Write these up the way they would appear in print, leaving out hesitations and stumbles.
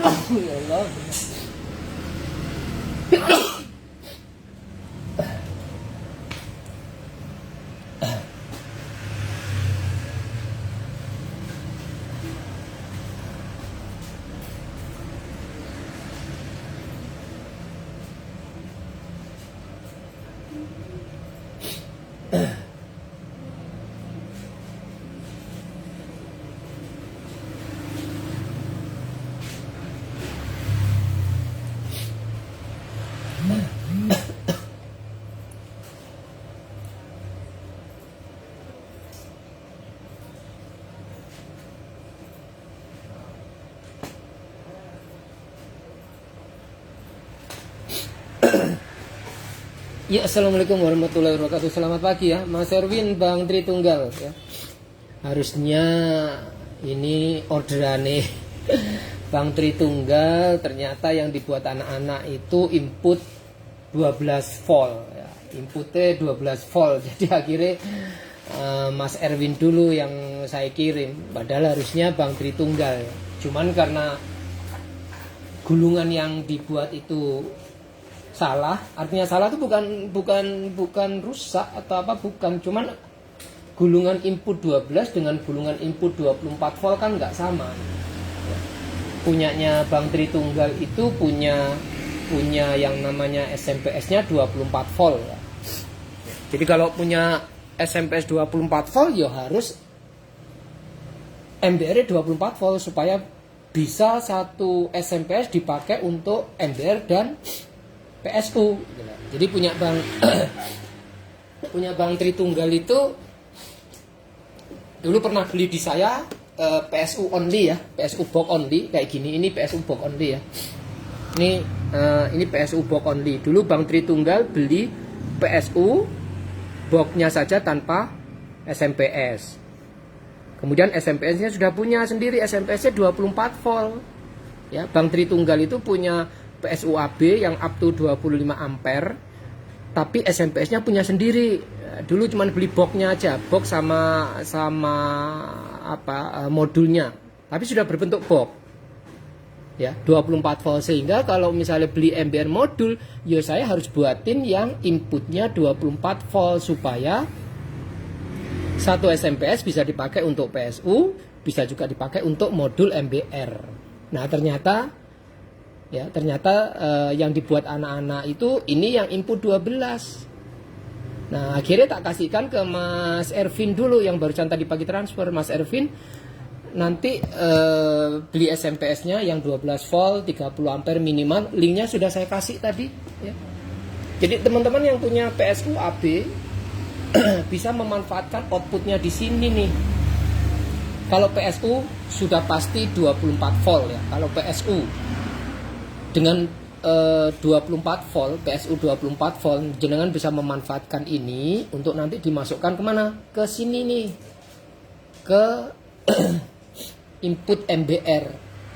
Ya Allah. Ya, assalamualaikum warahmatullahi wabarakatuh. Selamat pagi ya, Mas Erwin, Bang Tritunggal ya. Harusnya ini orderane Bang Tritunggal, ternyata yang dibuat anak-anak itu input 12 volt ya. Inputnya 12 volt. Jadi akhirnya Mas Erwin dulu yang saya kirim, padahal harusnya Bang Tritunggal ya. Cuman karena gulungan yang dibuat itu salah, artinya salah itu bukan rusak atau apa, bukan, cuman gulungan input 12 dengan gulungan input 24 volt kan nggak sama. Punyanya Bang Tritunggal itu punya yang namanya SMPS-nya 24 volt ya. Jadi kalau punya SMPS 24 volt ya harus MBR 24 volt supaya bisa satu SMPS dipakai untuk MBR dan PSU. Jadi punya Bang Tritunggal itu dulu pernah beli di saya PSU only ya, PSU box only kayak gini. Ini PSU box only ya. Ini PSU box only. Dulu Bang Tritunggal beli PSU boxnya saja tanpa SMPS. Kemudian SMPS-nya sudah punya sendiri, SMPS-nya 24 volt. Ya, Bang Tritunggal itu punya PSU AB yang up to 25 ampere, tapi SMPS-nya punya sendiri. Dulu cuma beli boxnya aja, box sama modulnya, tapi sudah berbentuk box. Ya, 24 volt, sehingga kalau misalnya beli MBR modul, ya saya harus buatin yang inputnya 24 volt supaya satu SMPS bisa dipakai untuk PSU, bisa juga dipakai untuk modul MBR. Nah, ternyata yang dibuat anak-anak itu ini yang input 12. Nah, akhirnya tak kasihkan ke Mas Erwin dulu yang barusan tadi pagi transfer. Mas Erwin nanti beli SMPS-nya yang 12 volt 30 ampere minimal. Linknya sudah saya kasih tadi ya. Jadi teman-teman yang punya PSU AB bisa memanfaatkan outputnya di sini nih. Kalau PSU sudah pasti 24 volt ya. Kalau PSU dengan 24 volt, PSU 24 volt, jenengan bisa memanfaatkan ini untuk nanti dimasukkan kemana? Ke sini nih, ke input MBR.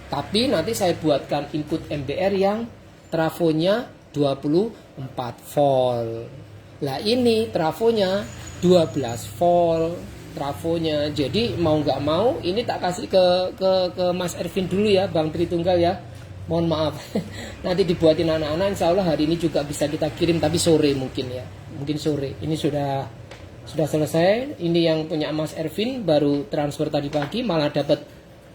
Tapi nanti saya buatkan input MBR yang trafonya 24 volt. Lah ini trafonya 12 volt trafonya. Jadi mau nggak mau ini tak kasih ke Mas Erwin dulu ya, Bang Tritunggal ya. Mohon maaf, nanti dibuatin anak-anak, insya Allah hari ini juga bisa kita kirim, tapi sore mungkin ya, mungkin sore. Ini sudah selesai. Ini yang punya Mas Erwin baru transfer tadi pagi, malah dapat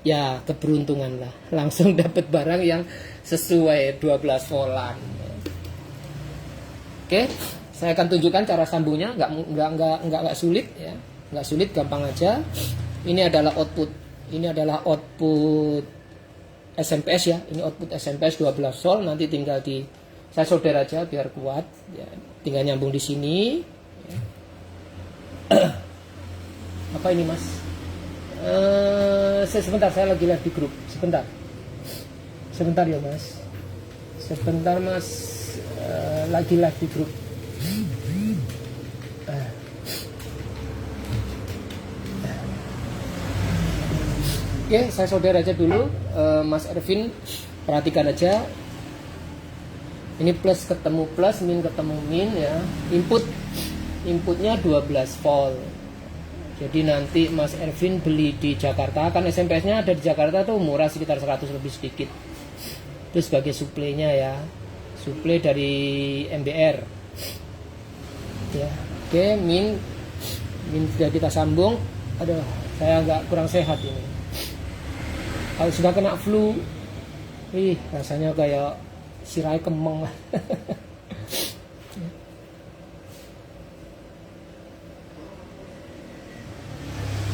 ya keberuntungan lah, langsung dapat barang yang sesuai 12 volan. Oke, saya akan tunjukkan cara sambungnya, nggak sulit ya, nggak sulit, gampang aja. Ini adalah output SMPS ya, ini output SMPS 12 volt. Nanti tinggal saya solder aja biar kuat ya, tinggal nyambung di sini ya. Apa ini Mas? Sebentar, saya lagi live di grup. Sebentar ya Mas, sebentar Mas, lagi live di grup. Oke, saya solder aja dulu. Mas Erwin perhatikan aja. Ini plus ketemu plus, min ketemu min ya. Inputnya 12 volt. Jadi nanti Mas Erwin beli di Jakarta, kan SMPS-nya ada di Jakarta tuh murah, sekitar 100 lebih sedikit. Itu sebagai suplainya ya, suplai dari MBR ya. Oke, min sudah kita sambung. Aduh, saya agak kurang sehat ini. Kalau sudah kena flu, rasanya kayak sirai kemeng lah.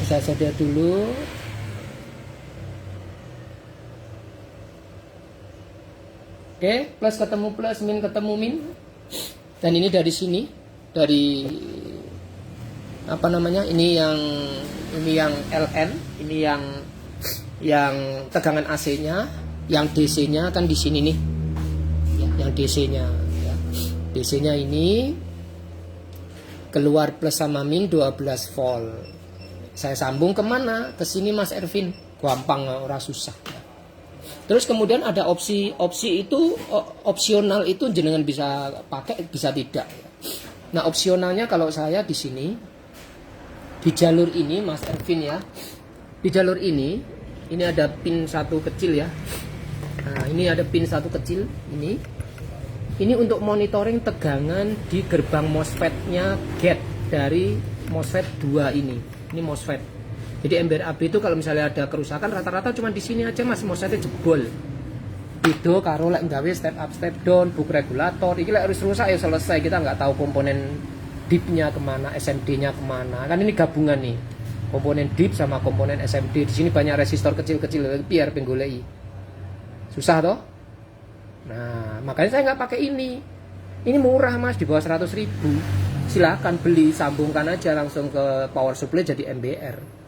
Saya solder dulu. Oke, plus ketemu plus, min ketemu min. Dan ini dari sini, dari apa namanya? Ini yang LN, ini yang tegangan AC-nya, yang DC-nya kan di sini nih. Ya, yang DC-nya ya. DC-nya ini keluar plus sama min 12 volt. Saya sambung kemana? Ke sini Mas Ervin. Gampang, ora susah. Terus kemudian ada opsi itu opsional itu jenengan bisa pakai, bisa tidak. Nah, opsionalnya kalau saya di sini di jalur ini Mas Ervin ya. Di jalur ini ada pin satu kecil ya. Nah, ini ada pin satu kecil ini. Ini untuk monitoring tegangan di gerbang MOSFET-nya gate dari MOSFET 2 ini. Ini MOSFET. Jadi MBR AB itu kalau misalnya ada kerusakan rata-rata cuma di sini aja Mas, MOSFET-nya jebol. Itu karo lek gawe step up step down, book regulator. Iki lek harus rusak ya selesai, kita nggak tahu komponen DIP-nya kemana, SMD-nya kemana. Kan ini gabungan nih. Komponen DIP sama komponen SMD. Di sini banyak resistor kecil-kecil biar penggolei. Susah toh? Nah, makanya saya nggak pakai ini. Ini murah Mas, di bawah 100.000. Silakan beli, sambungkan aja langsung ke power supply jadi MBR.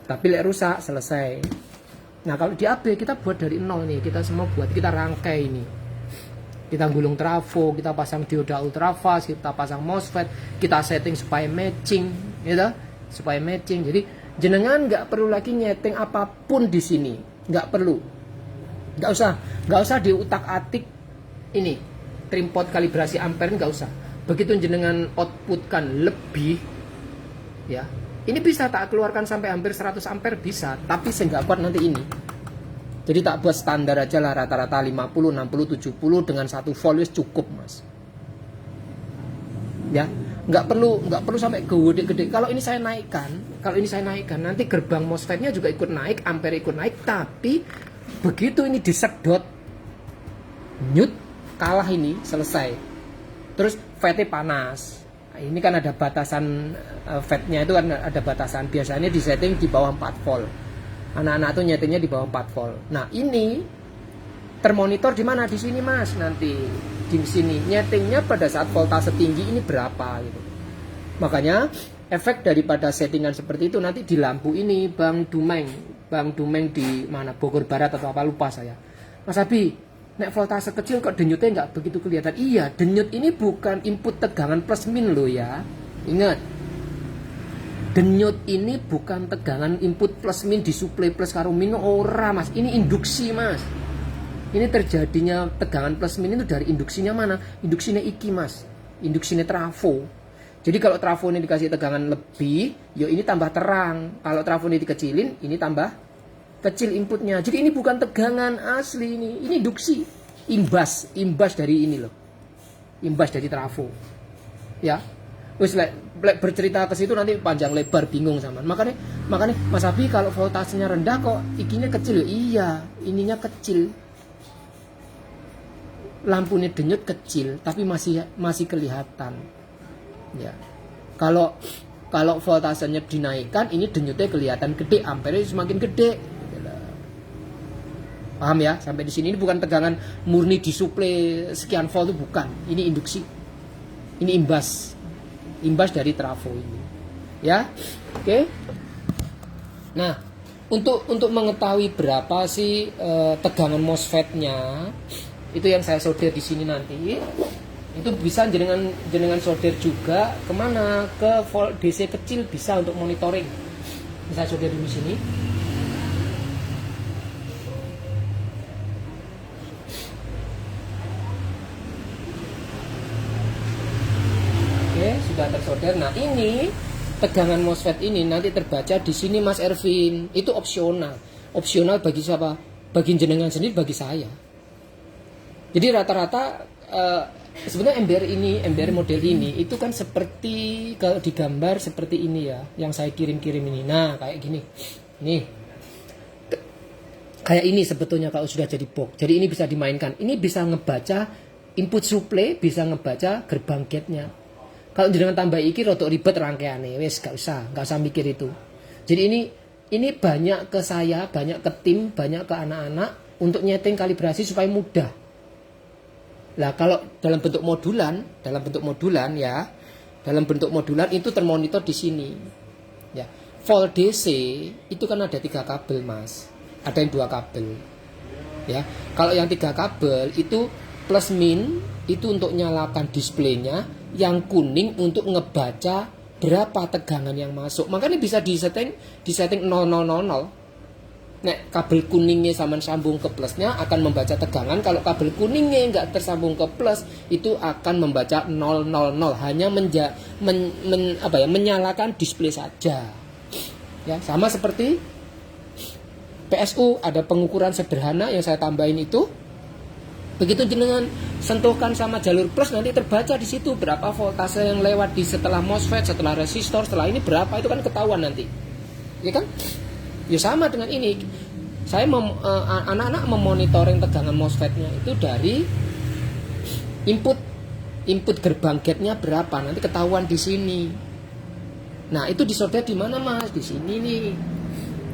Tapi lek rusak selesai. Nah, kalau di AB kita buat dari nol nih, kita semua buat, kita rangkai ini. Kita gulung trafo, kita pasang dioda ultrafast, kita pasang MOSFET, kita setting supaya matching, gitu. Supaya matching. Jadi jenengan nggak perlu lagi nyeting apapun di sini, nggak perlu. Nggak usah diutak-atik ini trim pot kalibrasi ampere, nggak usah. Begitu jenengan outputkan lebih ya, ini bisa tak keluarkan sampai hampir 100 ampere bisa, tapi saya nggak buat nanti ini. Jadi tak buat standar aja lah, rata-rata 50, 60, 70 dengan 1 volt cukup Mas. Ya, nggak perlu sampai gede-gede. Kalau ini saya naikkan, nanti gerbang MOSFET-nya juga ikut naik, ampere ikut naik, tapi begitu ini disedot nyut kalah ini selesai. Terus FET panas. Nah, ini kan ada batasan FET-nya itu kan ada batasan. Biasanya disetting di bawah 4 volt. Anak-anak tuh nyetingnya di bawah 4 volt. Nah, ini termonitor di mana? Di sini Mas. Nanti di sini nyetingnya pada saat voltase tinggi ini berapa gitu. Makanya efek daripada settingan seperti itu nanti di lampu ini Bang Dumeng di mana? Bogor Barat atau apa lupa saya. Mas Abi, nek voltase kecil kok denyutnya nggak begitu kelihatan. Iya, denyut ini bukan input tegangan plus min loh ya. Ingat, denyut ini bukan tegangan input plus min disuplai plus karo min ora Mas. Ini induksi Mas. Ini terjadinya tegangan plus min itu dari induksinya mana? Induksinya iki Mas. Induksinya trafo. Jadi kalau trafo ini dikasih tegangan lebih, yo ini tambah terang. Kalau trafo ini dikecilin, ini tambah kecil inputnya. Jadi ini bukan tegangan asli ini induksi, imbas dari ini loh, imbas dari trafo. Ya, wis bercerita ke situ nanti panjang lebar bingung sama. Makanya Mas Abi kalau voltasenya rendah kok ikinya kecil. Iya, ininya kecil. Lampunya denyut kecil, tapi masih kelihatan. Ya, kalau voltasenya dinaikkan, ini denyutnya kelihatan gede, ampere semakin gede. Paham ya? Sampai di sini ini bukan tegangan murni disuplai sekian volt itu bukan. Ini induksi. Ini imbas dari trafo ini. Ya. Oke. Nah, untuk mengetahui berapa sih tegangan MOSFET-nya, itu yang saya solder di sini nanti. Itu bisa jenengan solder juga kemana? Ke volt DC kecil bisa untuk monitoring. Bisa solder di sini. Sudah tersolder. Nah, ini tegangan MOSFET ini nanti terbaca di sini Mas Ervin. Itu opsional. Opsional bagi siapa? Bagi jenengan sendiri, bagi saya. Jadi rata-rata sebenarnya MBR model ini itu kan seperti kalau digambar seperti ini ya, yang saya kirim-kirim ini. Nah, kayak gini. Nih. Kayak ini sebetulnya kalau sudah jadi box. Jadi ini bisa dimainkan. Ini bisa ngebaca input supply, bisa ngebaca gerbang gate-nya. Kalau dengan tambah iki rotok ribet rangkaiannya, wes gak usah mikir itu. Jadi ini banyak ke saya, banyak ke tim, banyak ke anak-anak untuk nyeting kalibrasi supaya mudah. Nah, kalau dalam bentuk modulan itu termonitor di sini. Ya. Volt DC itu kan ada 3 kabel, Mas. Ada yang 2 kabel. Ya. Kalau yang 3 kabel itu plus min itu untuk nyalakan displaynya, yang kuning untuk ngebaca berapa tegangan yang masuk. Makanya bisa disetting 0000. Nek kabel kuningnya sama sambung ke plusnya akan membaca tegangan. Kalau kabel kuningnya nggak tersambung ke plus itu akan membaca 000. Hanya menyalakan display saja. Ya, sama seperti PSU ada pengukuran sederhana yang saya tambahin itu. Begitu jenengan sentuhkan sama jalur plus nanti terbaca di situ berapa voltase yang lewat di setelah MOSFET, setelah resistor, setelah ini berapa itu kan ketahuan nanti. Ya kan? Ya sama dengan ini. Saya anak-anak memonitoring tegangan MOSFET-nya itu dari input gerbang gate-nya berapa nanti ketahuan di sini. Nah, itu disolder di mana, Mas? Di sini nih.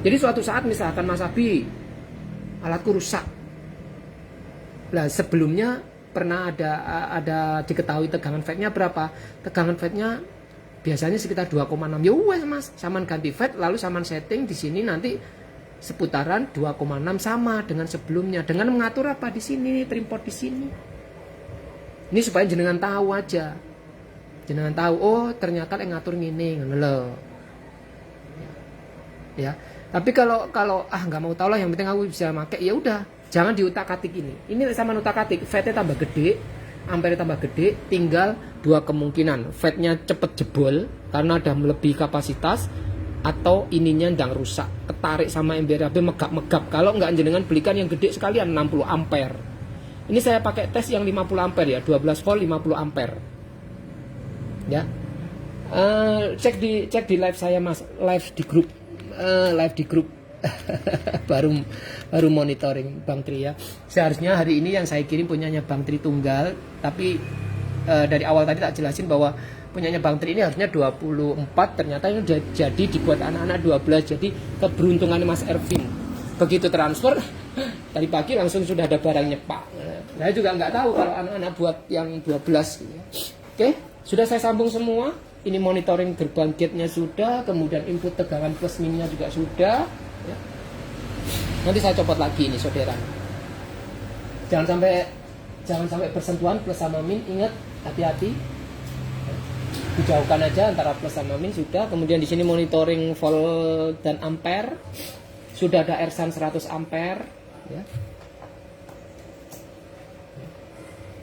Jadi suatu saat misalkan Mas Abi alatku rusak. Nah, sebelumnya pernah ada diketahui tegangan FET-nya berapa? Tegangan FET-nya biasanya sekitar 2,6. Ya wes, Mas, saman ganti FET lalu saman setting di sini nanti seputaran 2,6 sama dengan sebelumnya. Dengan mengatur apa di sini, trimpot di sini. Ini supaya jenengan tahu aja. Jenengan tahu, oh ternyata yang ngatur ngene, ngono lho. Ya. Tapi kalau nggak mau tahu lah, yang penting aku bisa pakai, ya udah. Jangan diutak-atik ini. Ini sama utak-atik, FET-nya tambah gede, ampere tambah gede, tinggal 2 kemungkinan. FET-nya cepet jebol karena ada melebihi kapasitas atau ininya ndang rusak, ketarik sama MBRAB megap-megap. Kalau nggak jenengan belikan yang gede sekalian 60 ampere. Ini saya pakai tes yang 50 ampere ya, 12 volt 50 ampere. Ya. Cek di live saya, Mas, live di grup. baru monitoring Bang Tri ya. Seharusnya hari ini yang saya kirim punyanya Bang Tri Tunggal, tapi dari awal tadi tak jelasin bahwa punyanya Bang Tri ini harusnya 24, ternyata ini udah jadi dibuat anak-anak 12. Jadi keberuntungan Mas Ervin. Begitu transfer tadi pagi langsung sudah ada barangnya, Pak. Saya juga nggak tahu kalau anak-anak buat yang 12 gitu ya. Oke, sudah saya sambung semua. Ini monitoring gerbang gate-nya sudah, kemudian input tegangan plus minnya juga sudah. Ya. Nanti saya copot lagi ini, saudara. Jangan sampai bersentuhan plus sama min. Ingat, hati-hati. Dijauhkan aja antara plus sama min sudah. Kemudian di sini monitoring volt dan ampere. Sudah ada RSAN 100 ampere. Ya.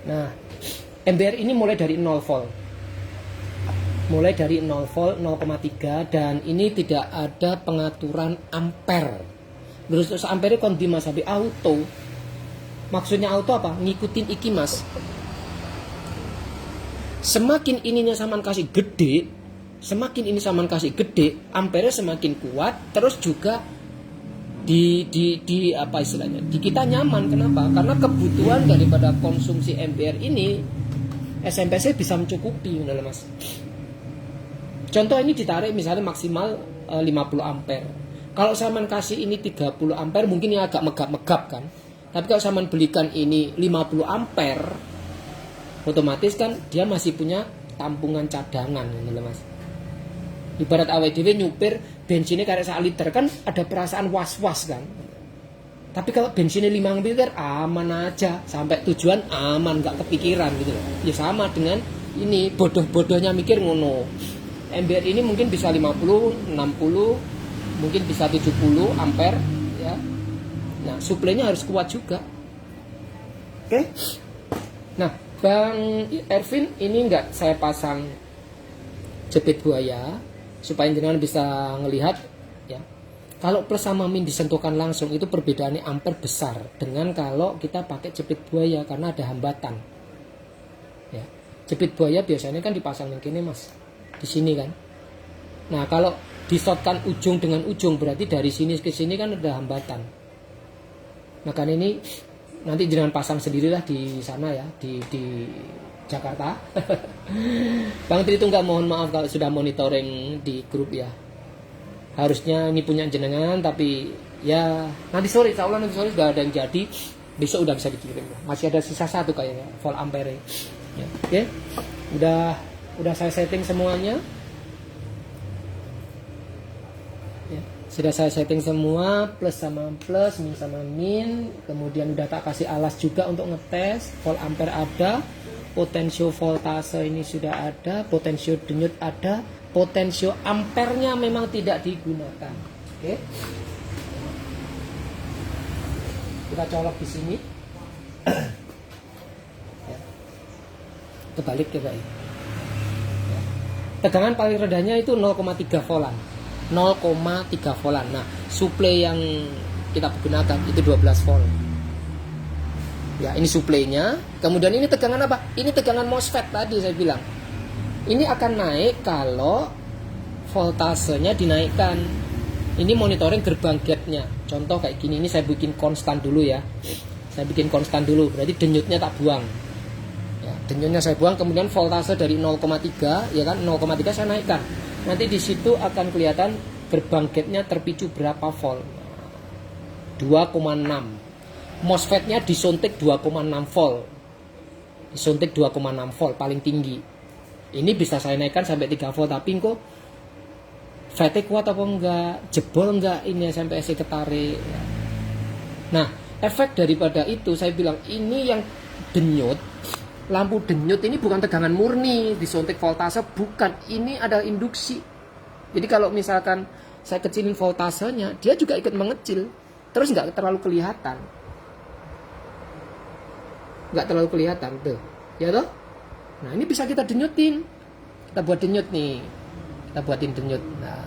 Nah, MBR ini mulai dari 0 volt. Mulai dari 0 volt, 0,3, dan ini tidak ada pengaturan ampere. Terus ampere kon di Mas Abi auto. Maksudnya auto apa? Ngikutin iki, Mas. Semakin ininya saman kasih gede, ampere semakin kuat, terus juga di apa istilahnya? Di kita nyaman. Kenapa? Karena kebutuhan daripada konsumsi MBR ini SMPC bisa mencukupi, Mas. Contoh ini ditarik misalnya maksimal 50 ampere. Kalau saman kasih ini 30 ampere mungkin ya agak megap-megap kan. Tapi kalau saman belikan ini 50 ampere, otomatis kan dia masih punya tampungan cadangan, Mas. Ibarat awake dhewe nyupir bensinnya kayak 1 liter kan ada perasaan was-was kan. Tapi kalau bensinnya 5 liter aman aja, sampai tujuan aman, nggak kepikiran gitu. Ya sama dengan ini, bodoh-bodohnya mikir ngono. MBR ini mungkin bisa 50, 60, mungkin bisa 70 ampere ya. Nah, suplainya harus kuat juga. Oke. Nah, Bang Ervin ini enggak saya pasang jepit buaya supaya jenengan bisa ngelihat ya. Kalau plus sama min disentuhkan langsung itu perbedaannya ampere besar dengan kalau kita pakai jepit buaya karena ada hambatan. Ya. Jepit buaya biasanya kan dipasang yang gini mas, di sini kan. Nah kalau disotkan ujung dengan ujung berarti dari sini ke sini kan ada hambatan. Maka ini nanti jangan pasang sendirilah di sana ya di Jakarta. Bang Tritunggal mohon maaf kalau sudah monitoring di grup ya. Harusnya ini punya jenengan tapi ya nanti sore, insya Allah nanti sore sudah ada yang jadi, besok udah bisa dikirim. Masih ada sisa satu kayaknya volt ampere. Ya, oke, udah saya setting semuanya. Ya, sudah saya setting semua, plus sama plus, min sama min. Kemudian udah tak kasih alas juga untuk ngetes. Volt ampere ada, potensio voltase ini sudah ada, potensio denyut ada. Potensio ampernya memang tidak digunakan. Oke. Kita colok di sini. Ya. Kebalik ya, Pak. Ya. Tegangan paling rendahnya itu 0,3 volan. 0,3 volan. Nah, suplai yang kita gunakan itu 12 volt. Ya, ini suplainya. Kemudian ini tegangan apa? Ini tegangan MOSFET tadi saya bilang. Ini akan naik kalau voltasenya dinaikkan. Ini monitoring gerbang gate-nya. Contoh kayak gini, ini saya bikin konstan dulu ya. Saya bikin konstan dulu, berarti denyutnya tak buang. Ya, denyutnya saya buang, kemudian voltase dari 0,3, ya kan, 0,3 saya naikkan. Nanti di situ akan kelihatan gerbang gate-nya terpicu berapa volt. 2,6. MOSFET-nya disuntik 2,6 volt. Disuntik 2,6 volt paling tinggi. Ini bisa saya naikkan sampai 3 volt, tapi kok VT kuat apa enggak, jebol enggak ini sampai SC ketarik. Nah, efek daripada itu saya bilang ini yang denyut, lampu denyut ini bukan tegangan murni disuntik voltase, bukan, ini ada induksi. Jadi kalau misalkan saya kecilin voltasenya, dia juga ikut mengecil, terus enggak terlalu kelihatan. Enggak terlalu kelihatan tuh. Ya toh? Nah, ini bisa kita denyutin. Kita buat denyut nih. Kita buatin denyut. Nah,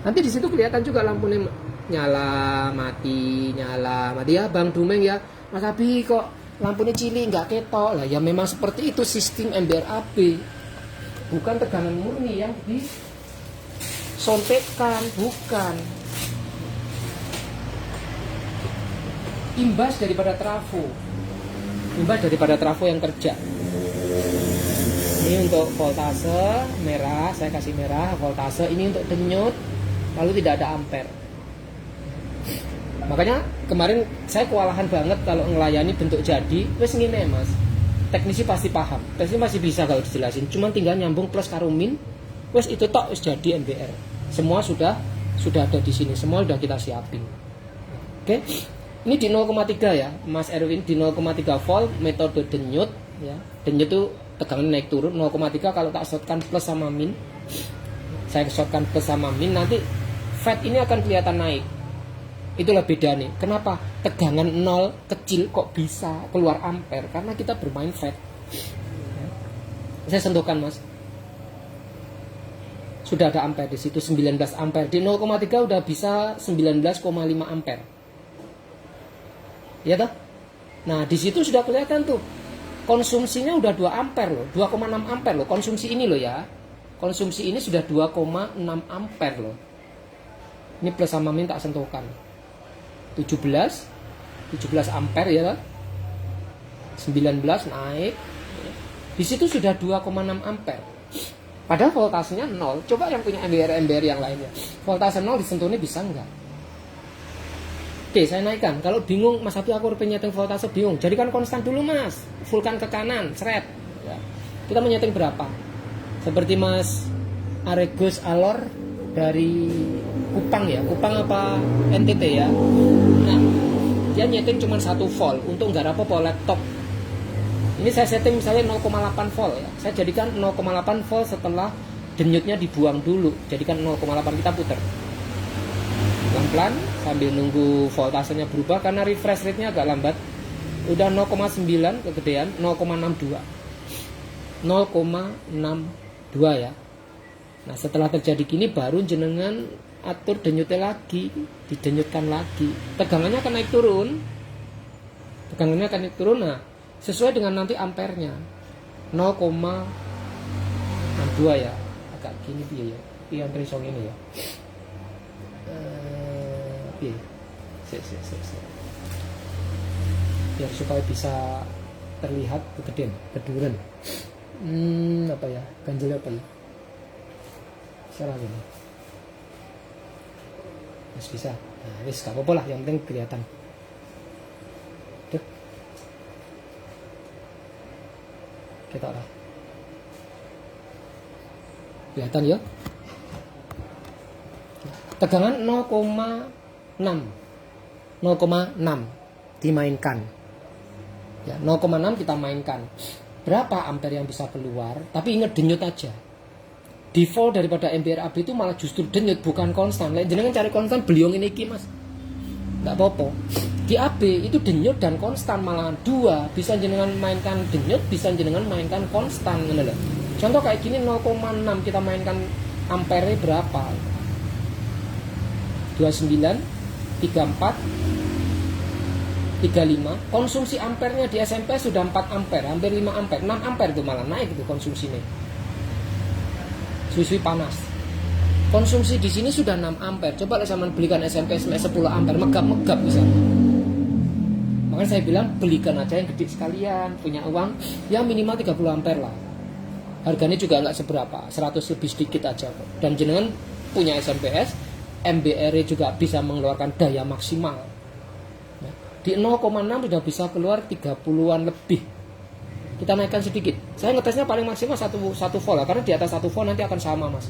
nanti di situ kelihatan juga lampunya nyala, mati ya, Bang Dumeng ya. Mas Abi kok lampunya cili nggak ketok lah. Ya memang seperti itu sistem MBRAB. Bukan tegangan murni yang disontekkan, bukan. Imbas daripada trafo yang kerja. Ini untuk voltase merah, saya kasih merah voltase. Ini untuk denyut, lalu tidak ada ampere. Makanya kemarin saya kewalahan banget kalau ngelayani bentuk jadi. Wes ngene mas, teknisi pasti paham, teknisi masih bisa kalau dijelasin. Cuman tinggal nyambung plus karo min, wes itu tok wes jadi MBR. Semua sudah ada di sini, semua sudah kita siapin. Oke, ini di 0,3 ya, Mas Erwin, di 0,3 volt metode denyut ya. Denyut itu tegangan naik turun 0,3. Kalau tak shotkan plus sama min, saya shotkan plus sama min, nanti FET ini akan kelihatan naik. Itulah beda nih. Kenapa tegangan 0 kecil kok bisa keluar ampere? Karena kita bermain FET. Saya sentuhkan mas, sudah ada ampere di situ 19 ampere. Di 0,3 udah bisa 19,5 ampere. Ya toh? Nah di situ sudah kelihatan tuh. Konsumsinya udah 2 ampere loh, 2,6 ampere loh. Konsumsi ini loh ya. Konsumsi ini sudah 2,6 ampere loh. Ini plus sama min tak sentuhkan. 17 ampere ya kan? 19 naik. Di situ sudah 2,6 ampere. Padahal voltasenya 0. Coba yang punya MBR yang lainnya. Voltase 0 disentuhnya bisa enggak? Oke, saya naikkan. Kalau bingung, Mas Abi aku pengen nyeting voltase bingung. Jadikan konstan dulu Mas. Fullkan ke kanan, seret. Ya. Kita menyeting berapa? Seperti Mas Aregus Alor dari Kupang ya. Kupang apa NTT ya. Nah, dia nyeting cuma 1 volt untuk nggak apa-apa laptop. Ini saya setting misalnya 0,8 volt ya. Saya jadikan 0,8 volt setelah denyutnya dibuang dulu. Jadikan 0,8, kita putar. Pelan-pelan sambil nunggu voltasenya berubah karena refresh rate-nya agak lambat. Udah 0,9 kegedean, 0,62. 0,62 ya. Nah, setelah terjadi gini baru jenengan atur denyutnya lagi, didenyutkan lagi, tegangannya akan naik turun. Nah sesuai dengan nanti ampernya 0,62 ya, agak gini dia ya, yang risong ini ya. Biar supaya bisa terlihat keduren. Apa ya, ganjel apa ya, salah ini. Bisa. Nah, wis gak apa-apa lah, yang penting kelihatan. Tuh. Kita lah. Kelihatan ya? Tegangan 0,6 dimainkan. Ya, 0,6 kita mainkan. Berapa ampere yang bisa keluar? Tapi ingat denyut aja. Default daripada ampere AB itu malah justru denyut, bukan konstan. Lah jenengan cari konstan beliung ini iki, Mas. Enggak apa-apa. Di AB itu denyut dan konstan, malahan dua. Bisa jenengan mainkan denyut, bisa jenengan mainkan konstan, ngono lho. Contoh kayak gini 0,6 kita mainkan ampere berapa? 29, 34, 35. Konsumsi ampernya di SMP sudah 4 ampere, hampir 5 ampere, 6 ampere itu malah naik itu konsumsinya. Suwi-suwi panas. Konsumsi di sini sudah 6 ampere. Coba lah zaman belikan SMP 10 ampere, megap-megap misalnya. Makanya saya bilang belikan aja yang gede sekalian, punya uang yang minimal 30 ampere lah. Harganya juga nggak seberapa, 100 lebih sedikit aja kok. Dan jenengan punya SMPS, MBR juga bisa mengeluarkan daya maksimal. Di 0,6 sudah bisa keluar 30-an lebih. Kita naikkan sedikit. Saya ngetesnya paling maksimal 1 volt lah, karena di atas 1 volt nanti akan sama, Mas.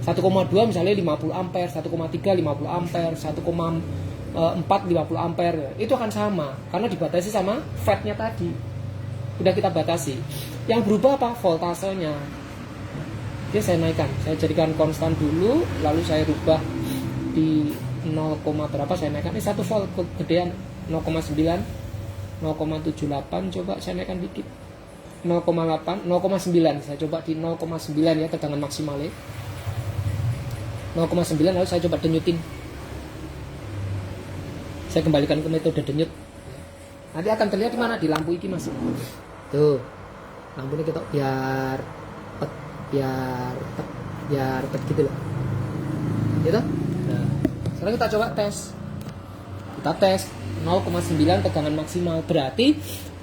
1,2 misalnya 50 ampere, 1,3 50 ampere, 1,4 50 ampere. Itu akan sama karena dibatasi sama FET-nya tadi. Udah kita batasi. Yang berubah apa? Voltasenya. Jadi saya naikkan. Saya jadikan konstan dulu, lalu saya rubah di 0, berapa saya naikkan. Ini 1 volt kegedean 0,9, 0,78, coba saya naikkan dikit. 0,8, 0,9 saya coba di 0,9 ya, tegangan maksimalnya 0,9, lalu saya coba denyutin. Saya kembalikan ke metode denyut. Nanti akan terlihat di mana, di lampu ini, Mas. Tuh, lampu ini kita biar gitu loh. Gitu. Nah, sekarang kita coba tes. Kita tes 0,9 tegangan maksimal, berarti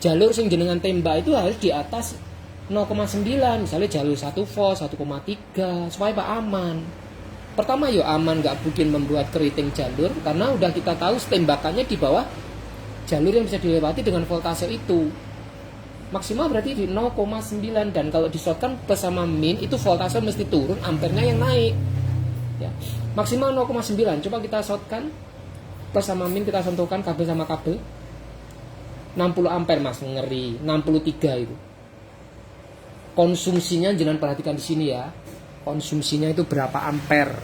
jalur sing jenengan tembak itu harus di atas 0,9, misalnya jalur 1 volt, 1,3, supaya Pak aman. Pertama yo aman, nggak mungkin membuat keriting jalur, karena udah kita tahu tembakannya di bawah jalur yang bisa dilewati dengan voltase itu. Maksimal berarti di 0,9, dan kalau disortkan plus sama min itu voltase mesti turun, ampernya yang naik. Ya. Maksimal 0,9, coba kita shortkan. Plus sama min kita sentuhkan kabel sama kabel. 60 ampere, Mas, ngeri. 63 itu. Konsumsinya jangan perhatikan di sini ya. Konsumsinya itu berapa ampere?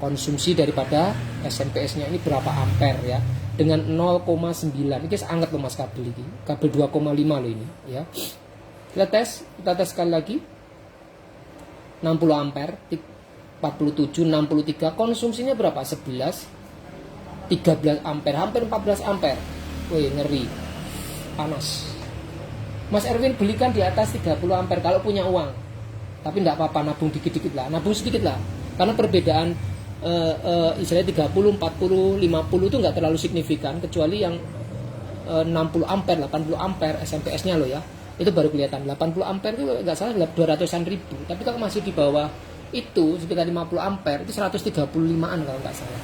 Konsumsi daripada SMPS-nya ini berapa ampere ya? Dengan 0,9. Ini sangat loh, Mas, kabel ini. Kabel 2,5 loh ini ya. Kita tes sekali lagi. 60 ampere, 47, 63. Konsumsinya berapa? 11, 13 ampere, hampir 14 ampere. Wih, ngeri. Panas. Mas Erwin belikan di atas 30 ampere kalau punya uang. Tapi enggak apa-apa, nabung dikit-dikit lah. Nabung sedikit lah. Karena perbedaan istilahnya 30, 40, 50 itu enggak terlalu signifikan, kecuali yang 60 ampere, 80 ampere SMPS-nya loh ya. Itu baru kelihatan. 80 ampere itu enggak salah 200-an ribu. Tapi kalau masih di bawah itu sekitar 50 ampere itu 135-an kalau enggak salah.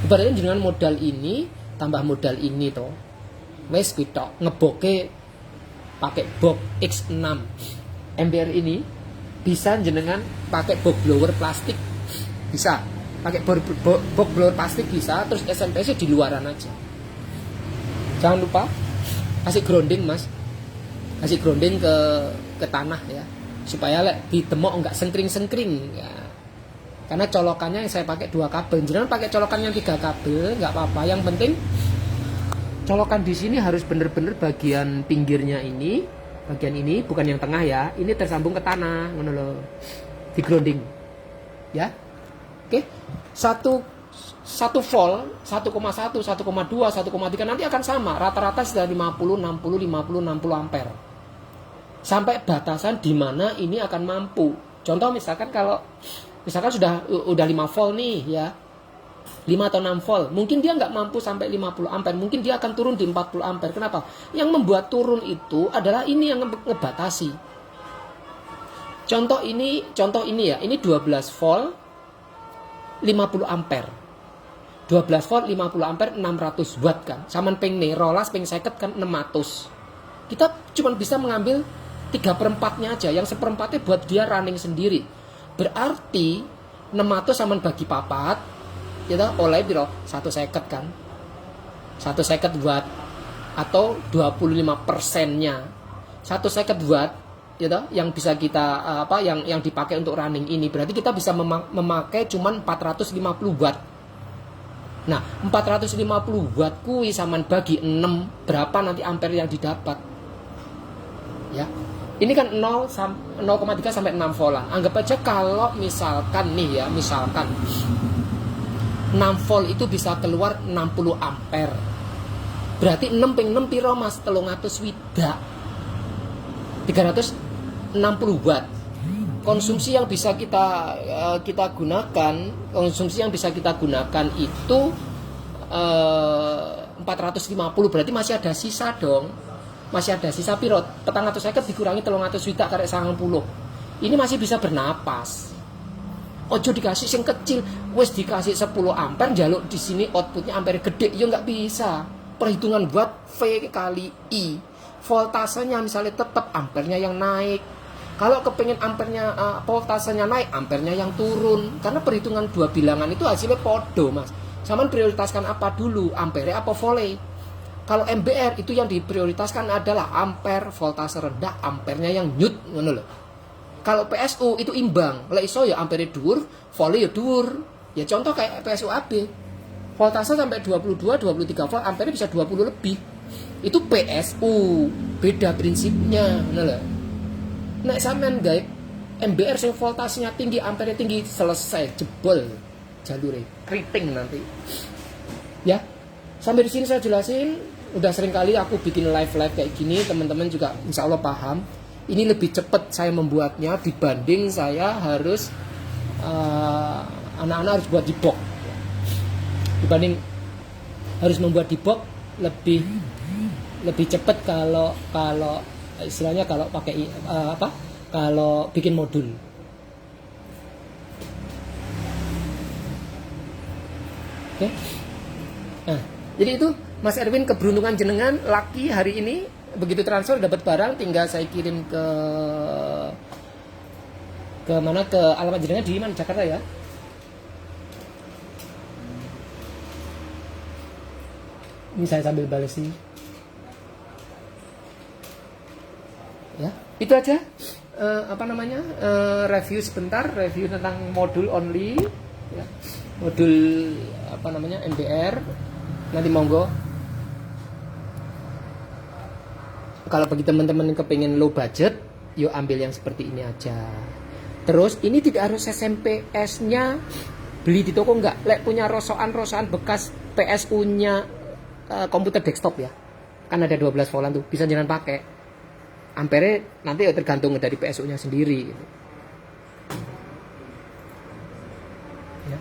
Ibaratnya dengan modal ini tambah modal ini toh, wes pitok ngeboke pakai box X6 MBR ini, bisa jenengan pakai box blower plastik, bisa pakai box blower plastik bisa, terus SMPS di luaran aja. Jangan lupa kasih grounding, Mas, kasih grounding ke tanah ya, supaya ditemok enggak sengkring ya. Karena colokannya yang saya pakai 2 kabel, jangan pakai colokan yang 3 kabel, nggak apa-apa. Yang penting colokan di sini harus bener-bener bagian pinggirnya ini, bagian ini bukan yang tengah ya. Ini tersambung ke tanah, ngono loh. Di grounding, ya. Oke. Satu volt 1,1, 1,2, 1,3 nanti akan sama, rata-rata sudah 50, 60, 50, 60 ampere. Sampai batasan di mana ini akan mampu. Contoh misalkan kalau misalkan udah 5 volt nih ya. 5 atau 6 volt, mungkin dia nggak mampu sampai 50 ampere, mungkin dia akan turun di 40 ampere. Kenapa? Yang membuat turun itu adalah ini yang ngebatasi. Contoh ini ya, ini 12 volt 50 ampere. 12 volt 50 ampere 600 watt kan. Saman ping nih, rolas ping 50 kan 600. Kita cuma bisa mengambil 3/4-nya aja, yang 1/4-nya buat dia running sendiri. Berarti 600 saman bagi papat, kita oleh biro 150 kan. 150 watt atau 25%-nya. 150 watt gitu, yang bisa kita yang dipakai untuk running ini. Berarti kita bisa memakai cuman 450 watt. Nah, 450 watt kui saman bagi 6, berapa nanti ampere yang didapat? Ya. Ini kan 0,3 sampai 6 volt. Anggap aja kalau misalkan nih ya, misalkan 6 volt itu bisa keluar 60 ampere. Berarti 6 ping 6 piro Mas? 300 swidak. 360 watt. Konsumsi yang bisa kita gunakan, itu 450, berarti masih ada sisa dong. Masih ada sisa piro? 450 dikurangi 300 swidak karek 90. Ini masih bisa bernapas. Ojo dikasih yang kecil, wes dikasih 10 ampere, jaluk di sini outputnya ampere gede, ya nggak bisa. Perhitungan buat V kali I. Voltasenya misalnya tetap ampernya yang naik. Kalau kepengen ampernya voltasenya naik, ampernya yang turun. Karena perhitungan dua bilangan itu hasilnya podo, Mas. Sama prioritaskan apa dulu, ampere apa volt? Kalau MBR itu yang diprioritaskan adalah ampere, voltase rendah, ampernya yang nyut, ngono lho. Kalau PSU itu imbang, lek iso ya ampere dhuwur, volt ya dhuwur. Ya contoh kayak PSU AB. Voltase sampai 22, 23 volt, ampere bisa 20 lebih. Itu PSU, beda prinsipnya, ngono lho. Nek sampean gawe MBR sing voltasenya tinggi, ampere tinggi, selesai jebol jalure, keriting nanti. Ya. Sampai di sini saya jelasin, udah sering kali aku bikin live kayak gini, teman-teman juga insya Allah paham. Ini lebih cepat saya membuatnya dibanding saya harus anak-anak harus buat di box. Dibanding harus membuat di box lebih cepat kalau istilahnya kalau pakai kalau bikin modul. Oke. Nah, jadi itu Mas Erwin, keberuntungan jenengan laki hari ini begitu transfer dapat barang, tinggal saya kirim ke mana, ke alamat jenengan di mana, Jakarta ya. Ini saya sambil balas sih. Ya, itu aja. Review sebentar, review tentang modul only ya. Modul MBR. Nanti monggo kalau bagi teman-teman yang kepengen low budget, yuk ambil yang seperti ini aja. Terus ini tidak harus SMPS-nya beli di toko, enggak. Lek punya rosokan bekas PSU-nya komputer desktop ya, kan ada 12 volt tuh, bisa jangan pakai. Ampere nanti tergantung dari PSU-nya sendiri gitu. Ya.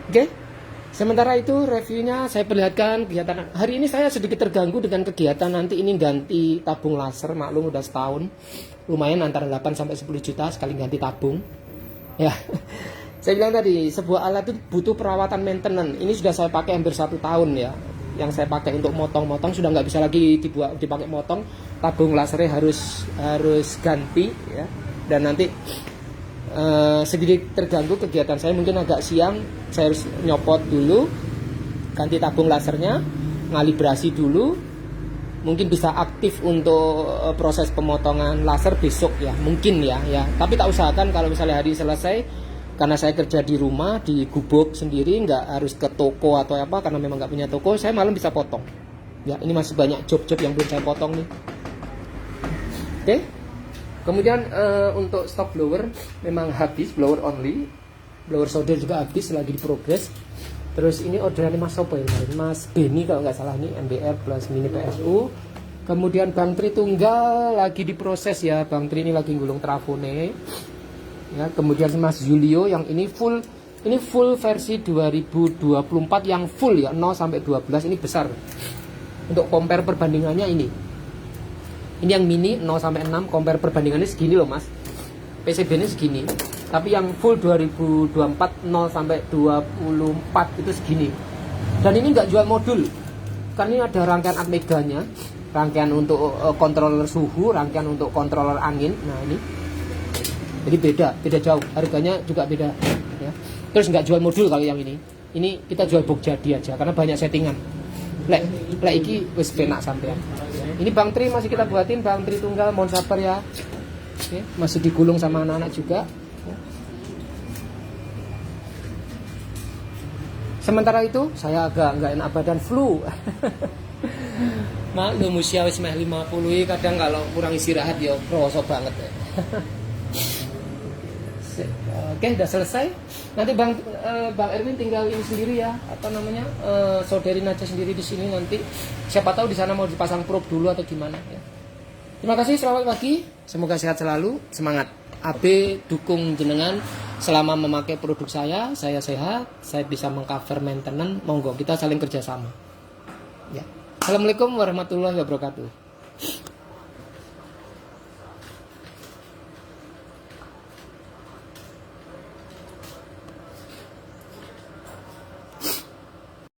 Oke. Sementara itu reviewnya saya perlihatkan kegiatan hari ini. Saya sedikit terganggu dengan kegiatan nanti ini ganti tabung laser. Maklum udah setahun, lumayan antara 8 sampai 10 juta sekali ganti tabung. Ya, saya bilang tadi sebuah alat itu butuh perawatan maintenance. Ini sudah saya pakai hampir 1 tahun ya. Yang saya pakai untuk motong-motong sudah nggak bisa lagi dipakai motong. Tabung lasernya harus ganti ya. Dan nanti sedikit terganggu kegiatan saya, mungkin agak siang, saya harus nyopot dulu, ganti tabung lasernya, ngalibrasi dulu, mungkin bisa aktif untuk proses pemotongan laser besok ya, mungkin ya. Tapi tak usahakan kalau misalnya hari selesai, karena saya kerja di rumah, di gubuk sendiri, nggak harus ke toko atau apa, karena memang nggak punya toko, saya malam bisa potong. Ya, ini masih banyak job-job yang belum saya potong nih. Oke. Kemudian untuk stock blower memang habis, blower only. blower solder juga habis, lagi diprogres. Terus ini orderannya Mas Sopo ya kemarin, Mas Beni kalau nggak salah, ini MBR plus mini PSU. Kemudian Bang Tritunggal lagi diproses ya, Bang Tri ini lagi gulung trafone ya. Kemudian Mas Julio yang ini full versi 2024 yang full ya, 0 sampai 12 ini besar. Untuk compare perbandingannya ini yang mini 0 sampai 6 compare perbandingannya segini loh Mas, PCB ini segini, tapi yang full 2024 0 sampai 24 itu segini. Dan ini nggak jual modul, karena ini ada rangkaian Atmega-nya, rangkaian untuk controller suhu, rangkaian untuk controller angin. Nah ini jadi beda jauh, harganya juga beda ya. Terus nggak jual modul kalau yang ini kita jual box jadi aja karena banyak settingan. Lek iki wis penak sampean. Ini Bang Tri masih kita buatin, Bang Tri Tunggal, mohon sabar ya. Oke, masih digulung sama anak-anak juga. Sementara itu saya agak nggak enak badan, flu. Maklum usia wis meh 50 kadang kalau kurang istirahat ya kroso banget ya. Oke, udah selesai. Nanti Bang Erwin tinggal ini sendiri ya, apa namanya, solderin aja sendiri di sini nanti. Siapa tahu di sana mau dipasang probe dulu atau gimana ya. Terima kasih, selamat pagi. Semoga sehat selalu, semangat. AB dukung jenengan selama memakai produk saya sehat, saya bisa mengcover maintenance. Monggo kita saling kerjasama. Ya. Assalamualaikum warahmatullahi wabarakatuh.